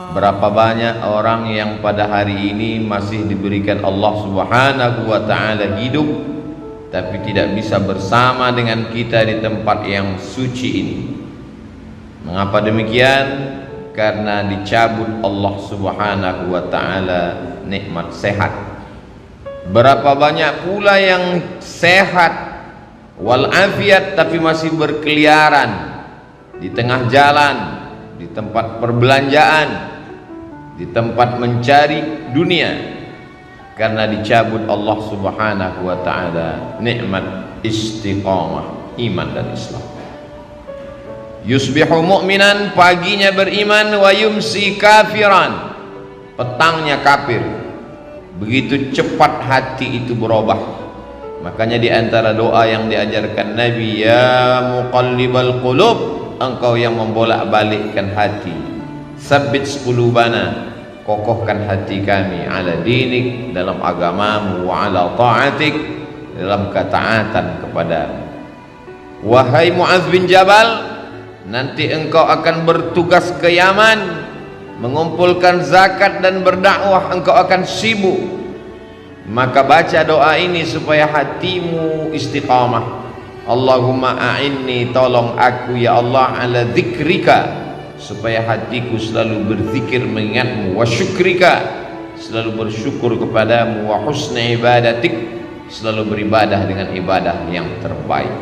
Berapa banyak orang yang pada hari ini masih diberikan Allah Subhanahu wa ta'ala hidup, tapi tidak bisa bersama dengan kita di tempat yang suci ini. Mengapa demikian? Karena dicabut Allah Subhanahu wa ta'ala nikmat sehat. Berapa banyak pula yang sehat walafiat tapi masih berkeliaran di tengah jalan, di tempat perbelanjaan, di tempat mencari dunia, karena dicabut Allah Subhanahu wa ta'ala nikmat istiqamah iman dan Islam. Yusbihu mu'minan, paginya beriman, wa yumsi kafiran, petangnya kafir. Begitu cepat hati itu berubah. Makanya di antara doa yang diajarkan Nabi, ya muqallibal qulub, engkau yang membolak-balikkan hati, sabbit qulubana, kokohkan hati kami, ala dinik, dalam agamamu, wa ala ta'atik, dalam ketaatan kepadamu. Wahai Mu'adz bin Jabal, nanti engkau akan bertugas ke Yaman, mengumpulkan zakat dan berdakwah, engkau akan sibuk. Maka baca doa ini supaya hatimu istiqamah. Allahumma a'inni, tolong aku ya Allah, ala dzikrika, supaya hatiku selalu berzikir mengingatmu, wa syukrika, selalu bersyukur kepadamu, wa husni ibadatik, selalu beribadah dengan ibadah yang terbaik.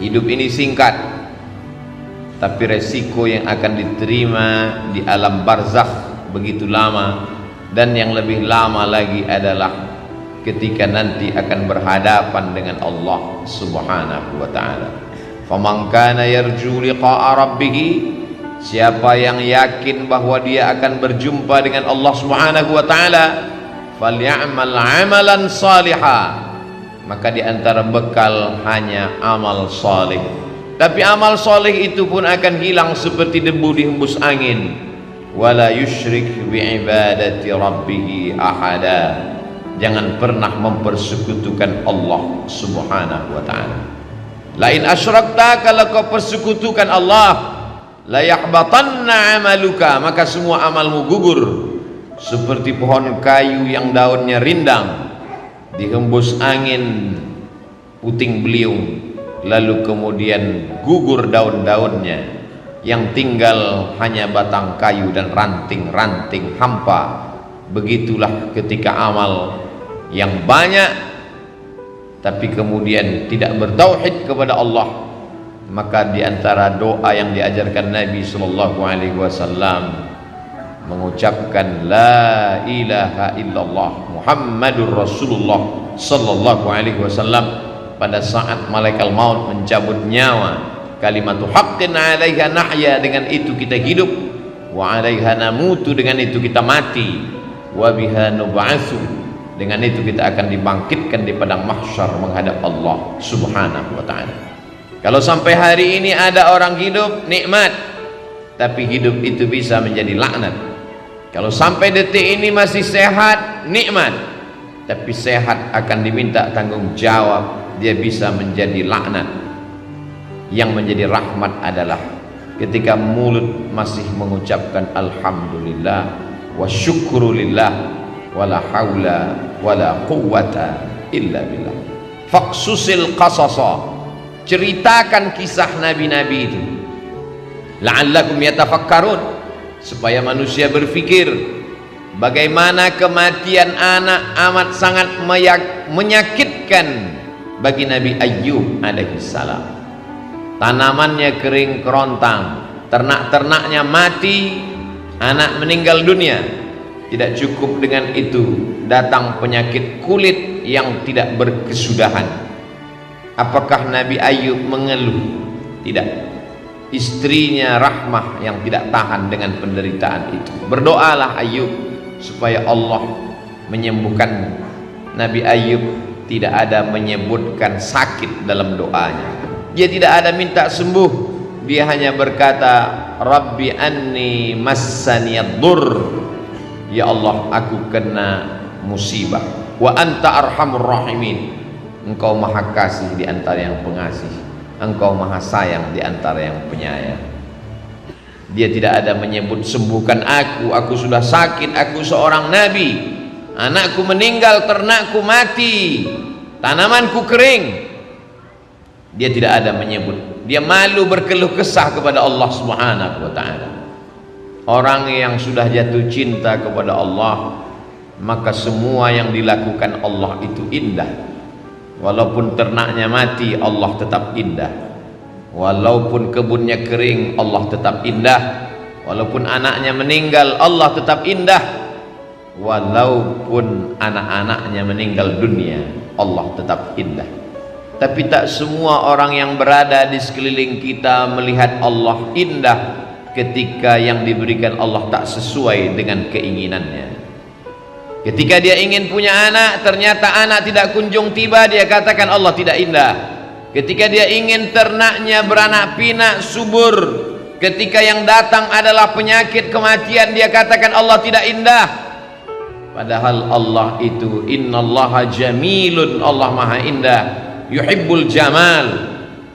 Hidup ini singkat, tapi resiko yang akan diterima di alam barzakh begitu lama, dan yang lebih lama lagi adalah ketika nanti akan berhadapan dengan Allah Subhanahu wa ta'ala. Faman kana yarju liqa'a rabbih, siapa yang yakin bahwa dia akan berjumpa dengan Allah Subhanahu wa ta'ala, falyamal amalan salihah, maka di antara bekal hanya amal salih. Tapi amal soleh itu pun akan hilang seperti debu dihembus angin. Wala yusyrik bi'ibadati rabbih ahada, jangan pernah mempersekutukan Allah Subhanahu wa ta'ala. Lain asyrakta, kalau kau persekutukan Allah, la yahbatanna amaluka, maka semua amalmu gugur. Seperti pohon kayu yang daunnya rindang, dihembus angin puting beliung, lalu kemudian gugur daun-daunnya, yang tinggal hanya batang kayu dan ranting-ranting hampa. Begitulah ketika amal yang banyak tapi kemudian tidak bertauhid kepada Allah. Maka di antara doa yang diajarkan Nabi sallallahu alaihi wasallam, mengucapkan la ilaha illallah Muhammadur Rasulullah sallallahu alaihi wasallam pada saat malaikat maut mencabut nyawa. Kalimatu haqqin 'alaiha nahya, dengan itu kita hidup, wa 'alaiha namutu, dengan itu kita mati, wa biha nub'atsu, dengan itu kita akan dibangkitkan di padang mahsyar menghadap Allah Subhanahu wa ta'ala. Kalau sampai hari ini ada orang hidup nikmat, tapi hidup itu bisa menjadi laknat. Kalau sampai detik ini masih sehat, nikmat, tapi sehat akan diminta tanggung jawab, dia bisa menjadi laknat. Yang menjadi rahmat adalah ketika mulut masih mengucapkan alhamdulillah wa syukrulillah wala haula wala quwwata illa billah. Faqsusil qasasa, ceritakan kisah nabi-nabi itu, la'allakum yatafakkarun, supaya manusia berfikir. Bagaimana kematian anak amat sangat menyakitkan bagi Nabi Ayyub alaihi salam. Tanamannya kering kerontang, ternak-ternaknya mati, anak meninggal dunia. Tidak cukup dengan itu, datang penyakit kulit yang tidak berkesudahan. Apakah Nabi Ayyub mengeluh? Tidak. Istrinya Rahmah yang tidak tahan dengan penderitaan itu. Berdoalah Ayyub supaya Allah menyembuhkan. Nabi Ayyub tidak ada menyebutkan sakit dalam doanya. Dia tidak ada minta sembuh, dia hanya berkata, Rabbi anni massaniyad-dur, ya Allah, aku kena musibah, wa anta arhamur rahimin, engkau maha kasih di antara yang pengasih, engkau maha sayang di antara yang penyayang. Dia tidak ada menyebut sembuhkan aku sudah sakit, aku seorang nabi, anakku meninggal, ternakku mati, tanamanku kering. Dia tidak ada menyebut. Dia malu berkeluh kesah kepada Allah Subhanahu wa ta'ala. Orang yang sudah jatuh cinta kepada Allah, maka semua yang dilakukan Allah itu indah. Walaupun ternaknya mati, Allah tetap indah. Walaupun kebunnya kering, Allah tetap indah. Walaupun anaknya meninggal, Allah tetap indah. Walaupun anak-anaknya meninggal dunia, Allah tetap indah. Tapi tak semua orang yang berada di sekeliling kita melihat Allah indah ketika yang diberikan Allah tak sesuai dengan keinginannya. Ketika dia ingin punya anak, ternyata anak tidak kunjung tiba, dia katakan Allah tidak indah. Ketika dia ingin ternaknya beranak pinak subur, ketika yang datang adalah penyakit kematian, dia katakan Allah tidak indah. Padahal Allah itu innallaha jamilun, Allah maha indah, yuhibbul jamal,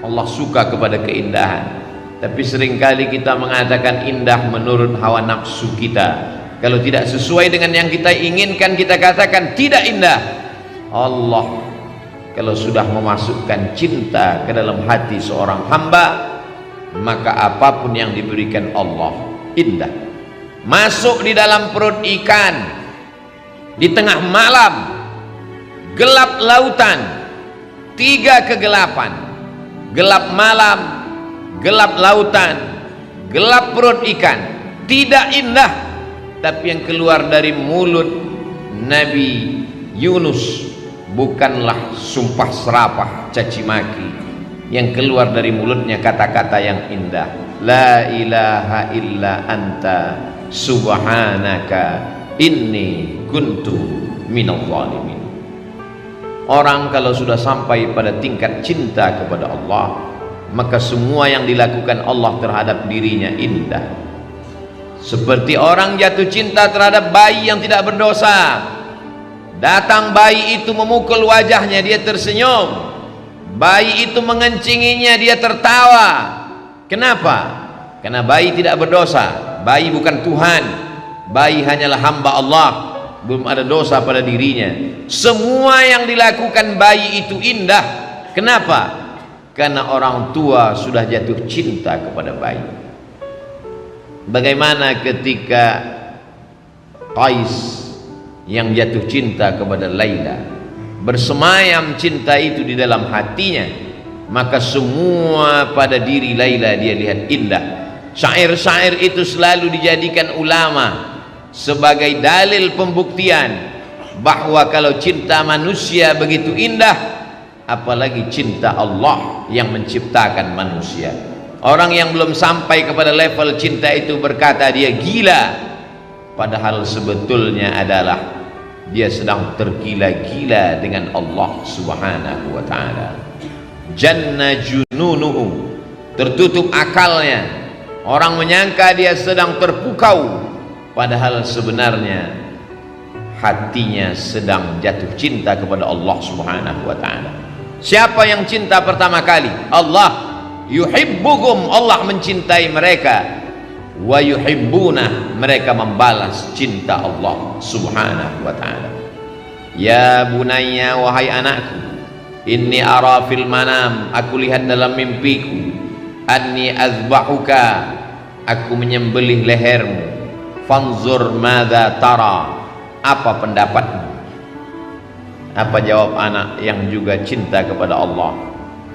Allah suka kepada keindahan. Tapi seringkali kita mengatakan indah menurut hawa nafsu kita. Kalau tidak sesuai dengan yang kita inginkan, kita katakan tidak indah. Allah kalau sudah memasukkan cinta ke dalam hati seorang hamba, maka apapun yang diberikan Allah indah. Masuk di dalam perut ikan di tengah malam, gelap lautan, 3 kegelapan, gelap malam, gelap lautan, gelap perut ikan, tidak indah. Tapi yang keluar dari mulut Nabi Yunus bukanlah sumpah serapah caci maki. Yang keluar dari mulutnya kata-kata yang indah. La ilaha illa anta subhanaka inni kuntu minadh dhalimin. Orang kalau sudah sampai pada tingkat cinta kepada Allah, maka semua yang dilakukan Allah terhadap dirinya indah. Seperti orang jatuh cinta terhadap bayi yang tidak berdosa. Datang bayi itu memukul wajahnya, dia tersenyum. Bayi itu mengencinginya, dia tertawa. Kenapa? Karena bayi tidak berdosa. Bayi bukan Tuhan. Bayi hanyalah hamba Allah, belum ada dosa pada dirinya. Semua yang dilakukan bayi itu indah. Kenapa? Karena orang tua sudah jatuh cinta kepada bayi. Bagaimana ketika Qais yang jatuh cinta kepada Laila, bersemayam cinta itu di dalam hatinya, maka semua pada diri Laila dia lihat indah. Syair-syair itu selalu dijadikan ulama sebagai dalil pembuktian bahwa kalau cinta manusia begitu indah, apalagi cinta Allah yang menciptakan manusia. Orang yang belum sampai kepada level cinta itu berkata dia gila, padahal sebetulnya adalah dia sedang tergila-gila dengan Allah Subhanahu wa ta'ala. Janna jununuhu, tertutup akalnya. Orang menyangka dia sedang terpukau, padahal sebenarnya hatinya sedang jatuh cinta kepada Allah Subhanahu wa ta'ala. Siapa yang cinta pertama kali? Allah. Yuhibbuhum, Allah mencintai mereka. Wa yuhibbuna, mereka membalas cinta Allah Subhanahu wa ta'ala. Ya bunayya, wahai anakku, inni ara fil manam, aku lihat dalam mimpiku, anni azbahuka, aku menyembelih lehermu. Fanzur madza tara, apa pendapatmu? Apa jawab anak yang juga cinta kepada Allah?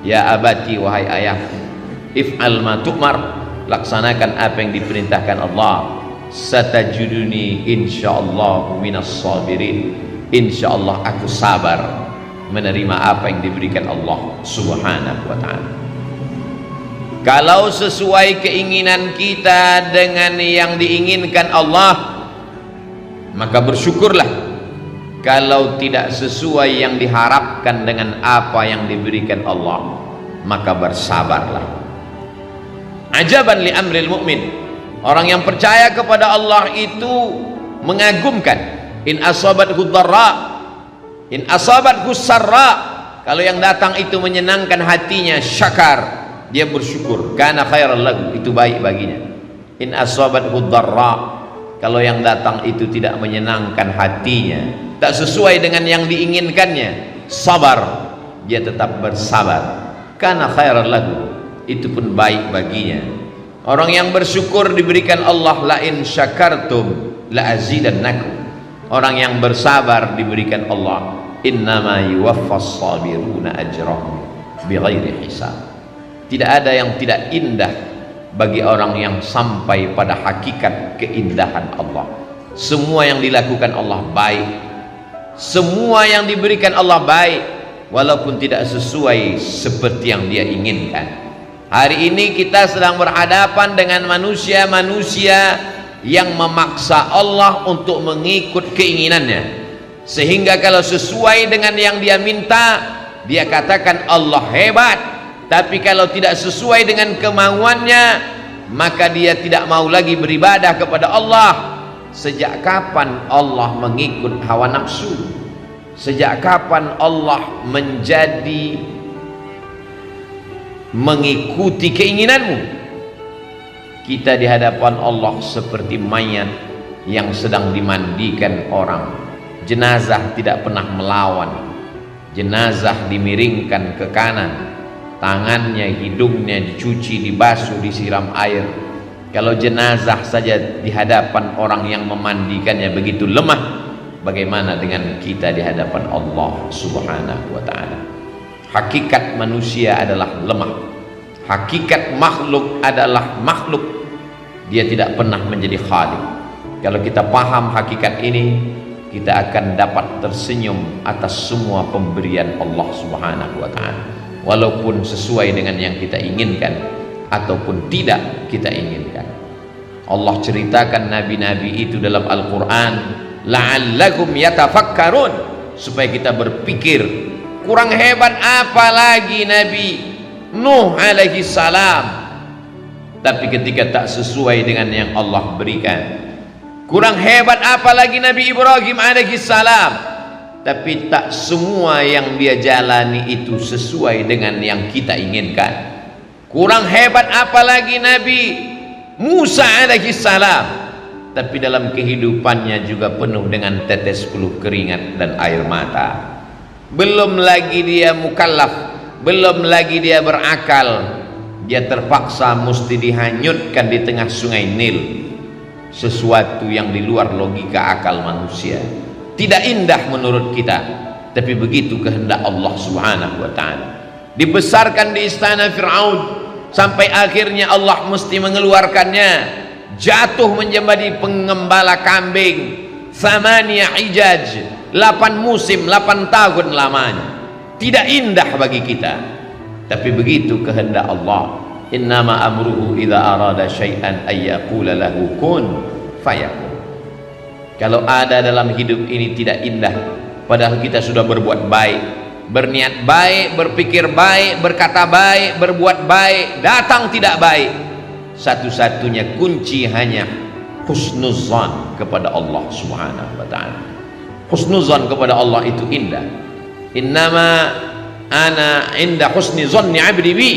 Ya abati, wahai ayahku, if'al ma tu'mar, laksanakan apa yang diperintahkan Allah. Satajuduni insyaallah minas sabirin, insyaallah aku sabar menerima apa yang diberikan Allah Subhanahu wa ta'ala. Kalau sesuai keinginan kita dengan yang diinginkan Allah, maka bersyukurlah. Kalau tidak sesuai yang diharapkan dengan apa yang diberikan Allah, maka bersabarlah. Ajaban li amril mu'min, orang yang percaya kepada Allah itu mengagumkan. In asabathu dharra, in asabathu sarra, kalau yang datang itu menyenangkan hatinya, syakar, dia bersyukur, kana khairal lahu, itu baik baginya. In asabathu dharra, kalau yang datang itu tidak menyenangkan hatinya, tak sesuai dengan yang diinginkannya, sabar, dia tetap bersabar. Kana khairan lahu, itu pun baik baginya. Orang yang bersyukur diberikan Allah, la in syakartum la azidannakum. Orang yang bersabar diberikan Allah, innama yuwaffas sabiruna ajrahum bighairi hisab. Tidak ada yang tidak indah bagi orang yang sampai pada hakikat keindahan Allah. Semua yang dilakukan Allah baik, semua yang diberikan Allah baik, walaupun tidak sesuai seperti yang dia inginkan. Hari ini kita sedang berhadapan dengan manusia-manusia yang memaksa Allah untuk mengikut keinginannya, sehingga kalau sesuai dengan yang dia minta, dia katakan Allah hebat. Tapi kalau tidak sesuai dengan kemauannya, maka dia tidak mau lagi beribadah kepada Allah. Sejak kapan Allah mengikut hawa nafsu? Sejak kapan Allah menjadi mengikuti keinginanmu? Kita di hadapan Allah seperti mayat yang sedang dimandikan orang. Jenazah tidak pernah melawan. Jenazah dimiringkan ke kanan, tangannya, hidungnya dicuci, dibasuh, disiram air. Kalau jenazah saja di hadapan orang yang memandikannya begitu lemah, bagaimana dengan kita di hadapan Allah Subhanahu wa ta'ala? Hakikat manusia adalah lemah. Hakikat makhluk adalah makhluk. Dia tidak pernah menjadi khalik. Kalau kita paham hakikat ini, kita akan dapat tersenyum atas semua pemberian Allah Subhanahu wa ta'ala, walaupun sesuai dengan yang kita inginkan ataupun tidak kita inginkan. Allah ceritakan nabi-nabi itu dalam Al-Quran, la'allakum yatafakkarun, supaya kita berpikir. Kurang hebat apa lagi Nabi Nuh alaihi salam, tapi ketika tak sesuai dengan yang Allah berikan. Kurang hebat apa lagi Nabi Ibrahim alaihi salam, tapi tak semua yang dia jalani itu sesuai dengan yang kita inginkan. Kurang hebat apa lagi Nabi Musa alaihi salam, tapi dalam kehidupannya juga penuh dengan tetes peluh keringat dan air mata. Belum lagi dia mukallaf, belum lagi dia berakal, dia terpaksa mesti dihanyutkan di tengah sungai Nil, sesuatu yang di luar logika akal manusia. Tidak indah menurut kita, tapi begitu kehendak Allah Subhanahu wa ta'ala. Dibesarkan di istana Fir'aun sampai akhirnya Allah mesti mengeluarkannya, jatuh menjadi pengembala kambing. Thamaniyah hijaj, 8 musim, 8 tahun lamanya. Tidak indah bagi kita, tapi begitu kehendak Allah. Innama amruhu idza arada syai'an ay yaqula lahu kun fayakun. Kalau ada dalam hidup ini tidak indah, padahal kita sudah berbuat baik, berniat baik, berpikir baik, berkata baik, berbuat baik, datang tidak baik, satu-satunya kunci hanya husnuzan kepada Allah Subhanahu wa ta'ala. Husnuzan kepada Allah itu indah. Innama ana inda husni zanni abdi bi,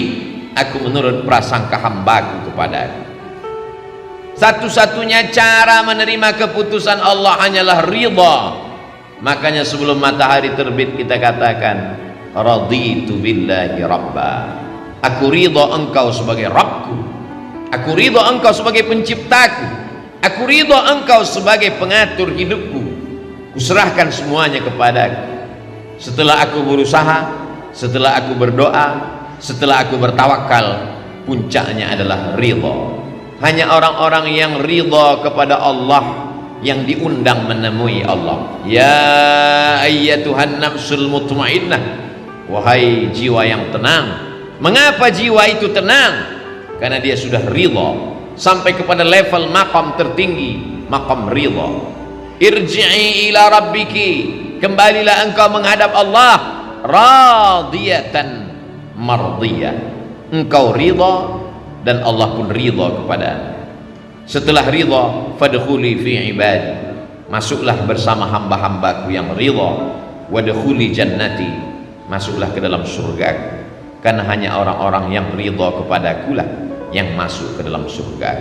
aku menurut prasangka hambaku kepada aku. Satu-satunya cara menerima keputusan Allah hanyalah ridha. Makanya sebelum matahari terbit kita katakan raditu billahi rabba, aku ridha engkau sebagai Rabbku, aku ridha engkau sebagai penciptaku, aku ridha engkau sebagai pengatur hidupku, kuserahkan semuanya kepadaku. Setelah aku berusaha, setelah aku berdoa, setelah aku bertawakal, puncaknya adalah ridha. Hanya orang-orang yang ridha kepada Allah yang diundang menemui Allah. Ya ayyatuhan nafsul mutmainnah, wahai jiwa yang tenang. Mengapa jiwa itu tenang? Karena dia sudah ridha sampai kepada level maqam tertinggi, maqam ridha. Irji'i ila rabbiki, kembalilah engkau menghadap Allah radiyatan mardiyah, engkau ridha dan Allah pun ridha kepada. Setelah ridha, fadkhuli fi ibadi, masuklah bersama hamba-hambaku yang ridha. Wadkhuli jannati, masuklah ke dalam surgaku, karena hanya orang-orang yang ridha kepadaku lah yang masuk ke dalam surga.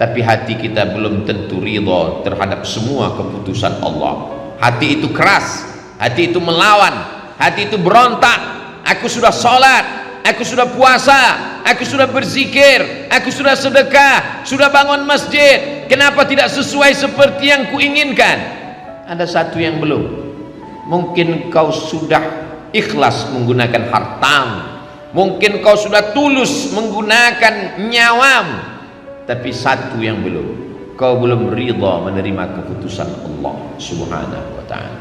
tapi hati kita belum tentu ridha terhadap semua keputusan Allah. Hati itu keras, hati itu melawan, hati itu berontak. Aku sudah sholat, aku sudah puasa, aku sudah berzikir, aku sudah sedekah, sudah bangun masjid, kenapa tidak sesuai seperti yang kuinginkan? Ada satu yang belum. Mungkin kau sudah ikhlas menggunakan hartamu, mungkin kau sudah tulus menggunakan nyawamu, tapi satu yang belum, kau belum ridha menerima keputusan Allah Subhanahu wa ta'ala.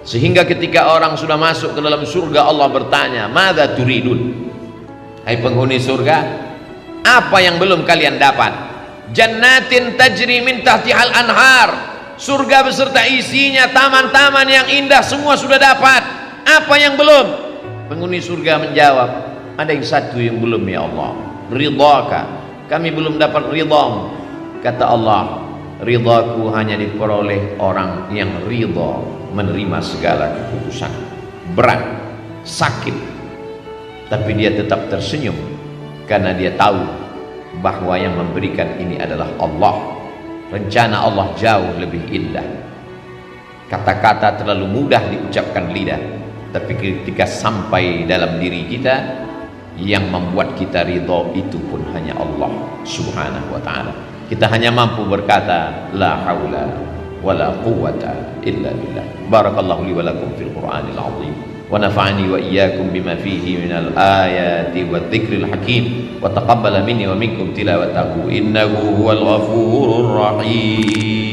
Sehingga ketika orang sudah masuk ke dalam surga, Allah bertanya, "Madza turidun?" Hai penghuni surga, apa yang belum kalian dapat? Jannatin tajri min tahtihal anhar, surga beserta isinya, taman-taman yang indah, semua sudah dapat. Apa yang belum? Penghuni surga menjawab, ada yang satu yang belum ya Allah, ridhaka, kami belum dapat ridhamu. Kata Allah, ridhaku hanya diperoleh orang yang ridha menerima segala keputusan. Berat, sakit, tapi dia tetap tersenyum karena dia tahu bahwa yang memberikan ini adalah Allah. Rencana Allah jauh lebih indah. Kata-kata terlalu mudah diucapkan lidah, tapi ketika sampai dalam diri kita, yang membuat kita ridha itu pun hanya Allah Subhanahu wa ta'ala. Kita hanya mampu berkata la haula wala quwwata illa billah. Barakallahu li wa lakum fil Qur'anil azim wa nafa'ani wa iyyakum bima fihi minal ayati wadh-dhikril hakim wa taqabbala minni wa minkum tilawatahu innahu huwal ghafurur rahim.